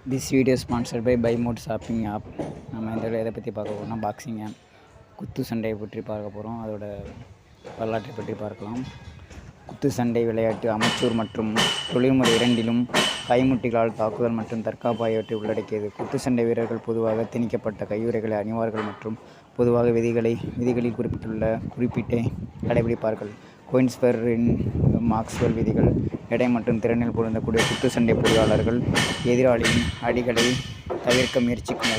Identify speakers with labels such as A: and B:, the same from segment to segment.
A: This video sponsored by mode shopping app. நம்ம இந்த எதை பற்றி பார்க்க போகிறோம்னா பாக்ஸிங் ஆப் குத்து சண்டையை பற்றி பார்க்க போகிறோம். அதோட வரலாற்றை பற்றி பார்க்கலாம். குத்து சண்டை விளையாட்டு அமெச்சூர் மற்றும் தொழில்முறை இரண்டிலும் கைமுட்டிகளால் தாக்குதல் மற்றும் தற்காப்பு ஆகியவற்றை உள்ளடக்கியது. குத்து சண்டை வீரர்கள் பொதுவாக திணிக்கப்பட்ட கையுறைகளை அணிவார்கள் மற்றும் பொதுவாக விதிகளில் குறிப்பிட்டே கடைபிடிப்பார்கள். கோயின்ஸ்பர்ரின் மாக்ஸ்வெல் விதிகள் எடை மற்றும் திறனில் பொருந்தக்கூடிய குத்து சண்டை பொறியாளர்கள் எதிராளியின் அடிகளை தவிர்க்க முயற்சிக்கும்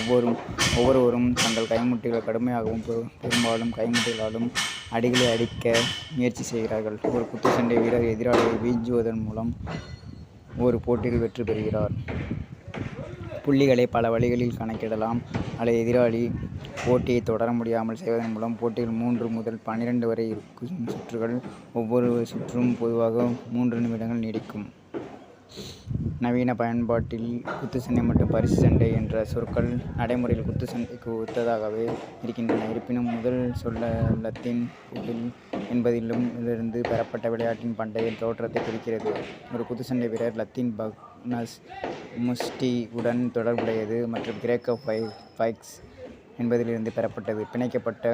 A: ஒவ்வொருவரும் தங்கள் கைமுட்டிகளை கடுமையாகவும் பெரும்பாலும் கைமுட்டிகளாலும் அடிகளை அடிக்க முயற்சி செய்கிறார்கள். ஒரு குத்து சண்டை வீரர் எதிராளியை வீழ்த்துவதன் மூலம் ஒரு போட்டியில் வெற்றி பெறுகிறார். புள்ளிகளை பல வழிகளில் கணக்கிடலாம் அல்லது எதிராளி போட்டியை தொடர முடியாமல் செய்வதன் மூலம் போட்டியில் 3 முதல் 12 வரை இருக்கும் சுற்றுகள். ஒவ்வொரு சுற்றும் பொதுவாக 3 நிமிடங்கள் நீடிக்கும். நவீன பயன்பாட்டில் குத்து சண்டை மற்றும் பரிசு சண்டை என்ற சொற்கள் நடைமுறையில் குத்து சண்டைக்கு ஒத்ததாகவே இருக்கின்றன. இருப்பினும் முதல் சொல்ல லத்தீன் புகில் என்பதிலிருந்து பெறப்பட்ட விளையாட்டின் பண்டைய தோற்றத்தை குறிக்கிறது. ஒரு குத்துச்சண்டை வீரர் லத்தீன் பக்னஸ் முஸ்டி உடன் தொடர்புடையது மற்றும் கிரேக்க ஃபைக்ஸ் என்பதிலிருந்து பெறப்பட்டது. பிணைக்கப்பட்ட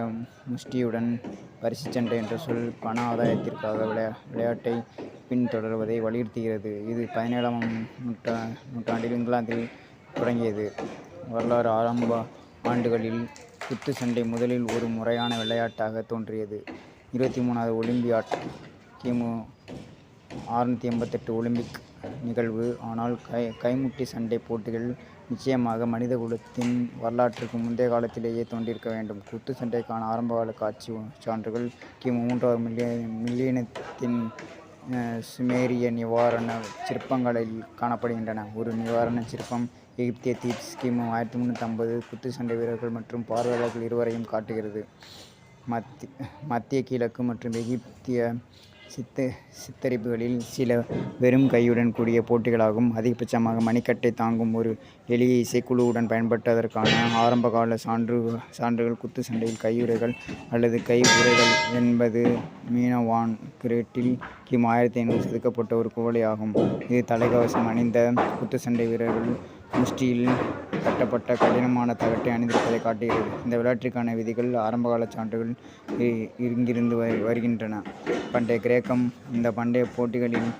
A: முஷ்டியுடன் பரிசு சண்டை என்ற சொல் பண ஆதாயத்திற்காக விளையாட்டை பின்தொடர்வதை வலியுறுத்துகிறது. இது 17ஆம் நூற்றாண்டில் இங்கிலாந்தில் தொடங்கியது. வரலாறு ஆரம்ப ஆண்டுகளில் குத்து சண்டை முதலில் ஒரு முறையான விளையாட்டாக தோன்றியது. 23வது ஒலிம்பியாட் கிமு 688 ஒலிம்பிக் நிகழ்வு. ஆனால் கைமுட்டி சண்டை போட்டிகள் நிச்சயமாக மனித குலத்தின் வரலாற்றுக்கு முந்தைய காலத்திலேயே தோன்றியிருக்க வேண்டும். குத்து சண்டைக்கான ஆரம்பகால காட்சி சான்றுகள் கிமு 3வது மில்லியனத்தின் சுமேரிய நிவாரண சிற்பங்களில் காணப்படுகின்றன. ஒரு நிவாரண சிற்பம் எகிப்திய தீப்ஸ் கிமு 1350 குத்து சண்டை வீரர்கள் மற்றும் பார்வையாளர்கள் இருவரையும் காட்டுகிறது. மத்திய கிழக்கு மற்றும் எகிப்திய சித்தரிப்புகளில் சில வெறும் கையுடன் கூடிய போட்டிகளாகும். அதிகபட்சமாக மணிக்கட்டை தாங்கும் ஒரு எளிய இசைக்குழுவுடன் பயன்பட்டதற்கான ஆரம்பகால சான்றுகள் குத்து சண்டையில் கையுறைகள் அல்லது கை உறைகள் என்பது மீனவான் கிரேட்டில் கிமு 1500 செதுக்கப்பட்ட ஒரு குவளை ஆகும். இது தலைக்கவசம் அணிந்த குத்து சண்டை வீரர்கள் முஷ்டியில் கட்டப்பட்ட கடினமான தகட்டை அணிந்திருப்பதை காட்டுகிறது. இந்த விளையாட்டிற்கான விதிகள் ஆரம்பகால சான்றுகள் இங்கிருந்து வருகின்றன. பண்டைய கிரேக்கம் இந்த பண்டைய போட்டிகளில்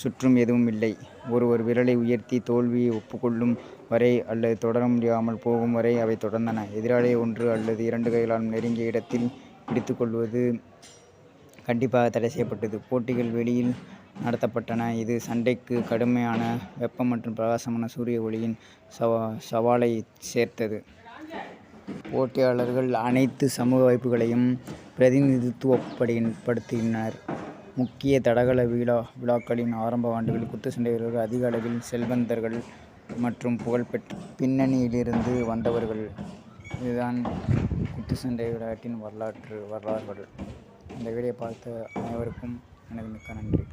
A: சுற்றும் எதுவும் இல்லை. ஒருவர் விரலை உயர்த்தி தோல்வியை ஒப்புக்கொள்ளும் வரை அல்லது தொடர முடியாமல் போகும் வரை அவை தொடர்ந்தன. எதிராளியை 1 அல்லது 2 கைகளால் நெருங்கிய இடத்தில் பிடித்துக்கொள்வது கண்டிப்பாக தடை செய்யப்பட்டது. போட்டிகள் வெளியில் நடத்தப்பட்டன. இது சண்டைக்கு கடுமையான வெப்பம் மற்றும் பிரகாசமான சூரிய ஒளியின் சவாலை சேர்த்தது. போட்டியாளர்கள் அனைத்து சமூக வாய்ப்புகளையும் பிரதிநிதித்துவப்படுத்தினர். முக்கிய தடகள விழாக்களின் ஆரம்ப ஆண்டுகளில் குத்து சண்டை வீரர்கள் அதிக அளவில் செல்வந்தர்கள் மற்றும் புகழ்பெற்ற பின்னணியிலிருந்து வந்தவர்கள். இதுதான் குத்து சண்டை விளையாட்டின் வரலாறுகள். இந்த வீடியோ பார்த்த அனைவருக்கும் எனது மிக்க நன்றி.